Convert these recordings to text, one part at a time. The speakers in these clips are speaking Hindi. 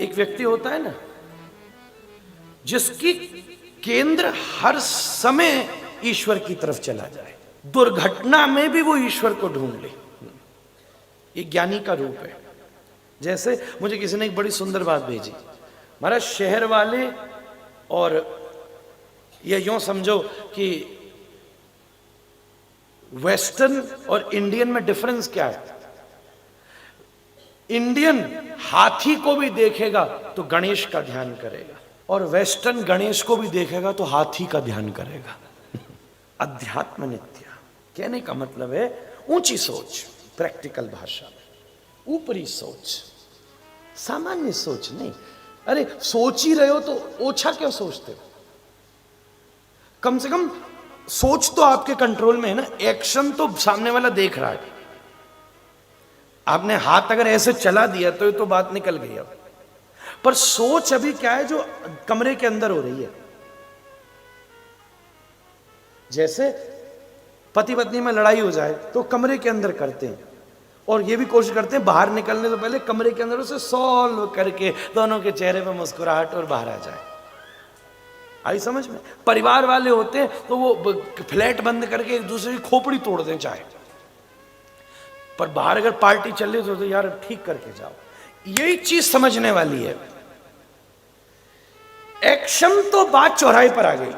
एक व्यक्ति होता है ना जिसकी केंद्र हर समय ईश्वर की तरफ चला जाए, दुर्घटना में भी वो ईश्वर को ढूंढ ले, ये ज्ञानी का रूप है। जैसे मुझे किसी ने एक बड़ी सुंदर बात भेजी, हमारा शहर वाले और ये यूं समझो कि वेस्टर्न और इंडियन में डिफरेंस क्या है। इंडियन हाथी को भी देखेगा तो गणेश का ध्यान करेगा, और वेस्टर्न गणेश को भी देखेगा तो हाथी का ध्यान करेगा। अध्यात्म नित्य कहने का मतलब है ऊंची सोच, प्रैक्टिकल भाषा में ऊपरी सोच, सामान्य सोच नहीं। अरे सोच ही रहे हो तो ओछा क्यों सोचते हो? कम से कम सोच तो आपके कंट्रोल में है ना, एक्शन तो सामने वाला देख रहा है। आपने हाथ अगर ऐसे चला दिया तो ये तो बात निकल गई अब, पर सोच अभी क्या है जो कमरे के अंदर हो रही है। जैसे पति पत्नी में लड़ाई हो जाए तो कमरे के अंदर करते हैं, और ये भी कोशिश करते हैं बाहर निकलने से पहले कमरे के अंदर उसे सॉल्व करके दोनों के चेहरे पर मुस्कुराहट और बाहर आ जाए। आई समझ में? परिवार वाले होते हैं तो वो फ्लैट बंद करके एक दूसरे की खोपड़ी तोड़ दें चाहे, पर बाहर अगर पार्टी चल रही तो यार ठीक करके जाओ। यही चीज समझने वाली है। एक्शन तो बात चौराहे पर आ गई,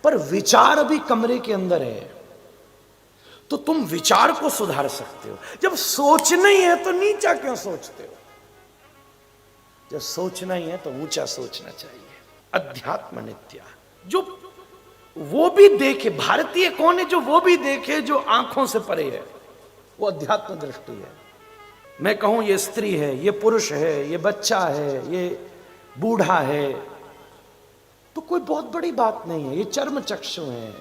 पर विचार अभी कमरे के अंदर है, तो तुम विचार को सुधार सकते हो। जब सोचना ही है तो नीचा क्यों सोचते हो? जब सोचना ही है तो ऊंचा सोचना चाहिए। अध्यात्म नित्य, जो वो भी देखे, भारतीय कौन है जो वो भी देखे जो आंखों से परे है, वो अध्यात्म दृष्टि है। मैं कहूं ये स्त्री है, ये पुरुष है, ये बच्चा है, ये बूढ़ा है, तो कोई बहुत बड़ी बात नहीं है। ये चर्म चक्षु है।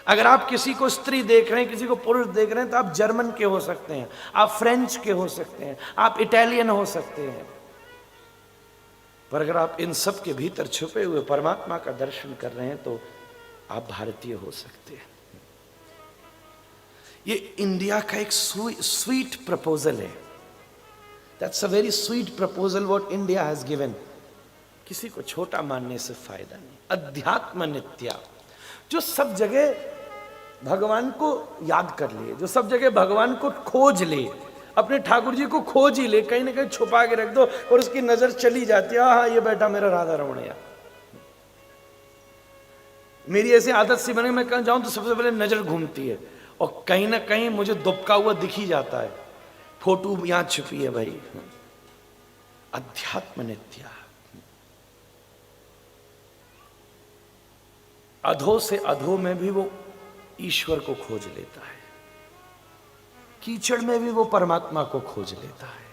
अगर आप किसी को स्त्री देख रहे हैं, किसी को पुरुष देख रहे हैं, तो आप जर्मन के हो सकते हैं, आप फ्रेंच के हो सकते हैं, आप इटालियन हो सकते हैं, पर अगर आप इन सब के भीतर छुपे हुए परमात्मा का दर्शन कर रहे हैं तो आप भारतीय हो सकते हैं। ये इंडिया का एक स्वीट प्रपोजल है। That's a very sweet proposal what India has given. किसी को छोटा मानने से फायदा नहीं। अध्यात्म नित्य, जो सब जगह भगवान को याद कर ले, जो सब जगह भगवान को खोज ले, अपने ठाकुर जी को खोज ही ले, कहीं ना कहीं छुपा के रख दो और उसकी नजर चली जाती है, हाँ ये बेटा मेरा राधा रमणिया। मेरी ऐसी आदत सी बने, मैं कहीं जाऊं तो सबसे पहले नजर घूमती है, और कहीं ना कहीं मुझे दुबका हुआ दिख ही जाता है, फोटो यहां छुपी है भाई। अध्यात्म नित्य, अधो से अधो में भी वो ईश्वर को खोज लेता है, कीचड़ में भी वो परमात्मा को खोज लेता है।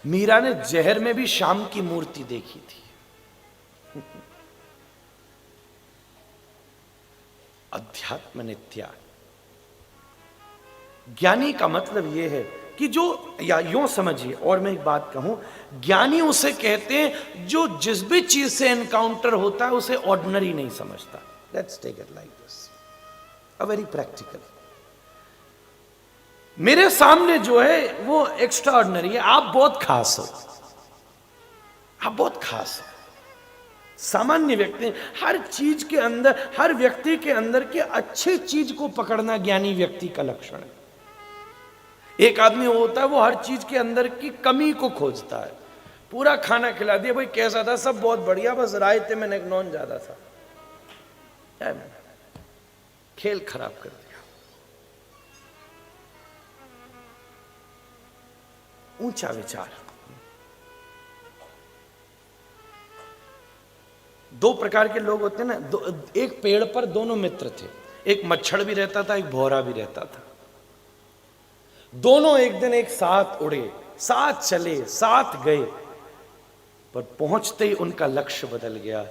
मीरा ने जहर में भी शाम की मूर्ति देखी थी। अध्यात्म नित्य, ज्ञानी का मतलब यह है कि जो, या यूं समझिए, और मैं एक बात कहूं, ज्ञानी उसे कहते हैं जो जिस भी चीज से एनकाउंटर होता है उसे ऑर्डिनरी नहीं समझता। Let's take it like this, a very practical. मेरे सामने जो है वो एक्स्ट्रा ऑर्डिनरी है, आप बहुत खास हो, आप बहुत खास हो, सामान्य व्यक्ति। हर चीज के अंदर, हर व्यक्ति के अंदर की अच्छी चीज को पकड़ना ज्ञानी व्यक्ति का लक्षण है। एक आदमी होता है वो हर चीज के अंदर की कमी को खोजता है। पूरा खाना खिला दिया, भाई कैसा था? सब बहुत बढ़िया, बस रायते में नॉन ज्यादा था। खेल खराब कर दिया। ऊंचा विचार। दो प्रकार के लोग होते हैं ना, एक पेड़ पर दोनों मित्र थे, एक मच्छर भी रहता था, एक भौरा भी रहता था। दोनों एक दिन एक साथ उड़े, साथ चले, साथ गए, पर पहुंचते ही उनका लक्ष्य बदल गया।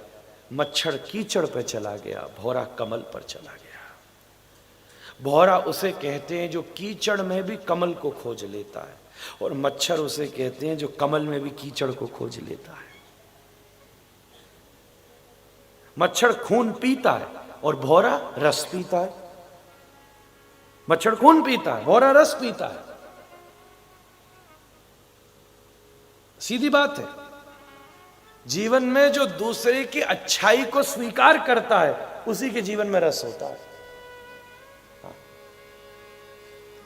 मच्छर कीचड़ पे चला गया, भौरा कमल पर चला गया। भौरा उसे कहते हैं जो कीचड़ में भी कमल को खोज लेता है, और मच्छर उसे कहते हैं जो कमल में भी कीचड़ को खोज लेता है। मच्छर खून पीता है और भौरा रस पीता है। मच्छर खून पीता है, भौरा रस पीता है। सीधी बात है। जीवन में जो दूसरे की अच्छाई को स्वीकार करता है उसी के जीवन में रस होता है,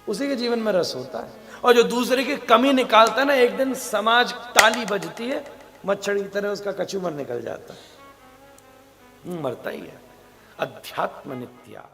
उसी के जीवन में रस होता है। और जो दूसरे की कमी निकालता है ना, एक दिन समाज ताली बजती है, मच्छर की तरह उसका कचूमर निकल जाता है, मरता ही है। अध्यात्म नित्या।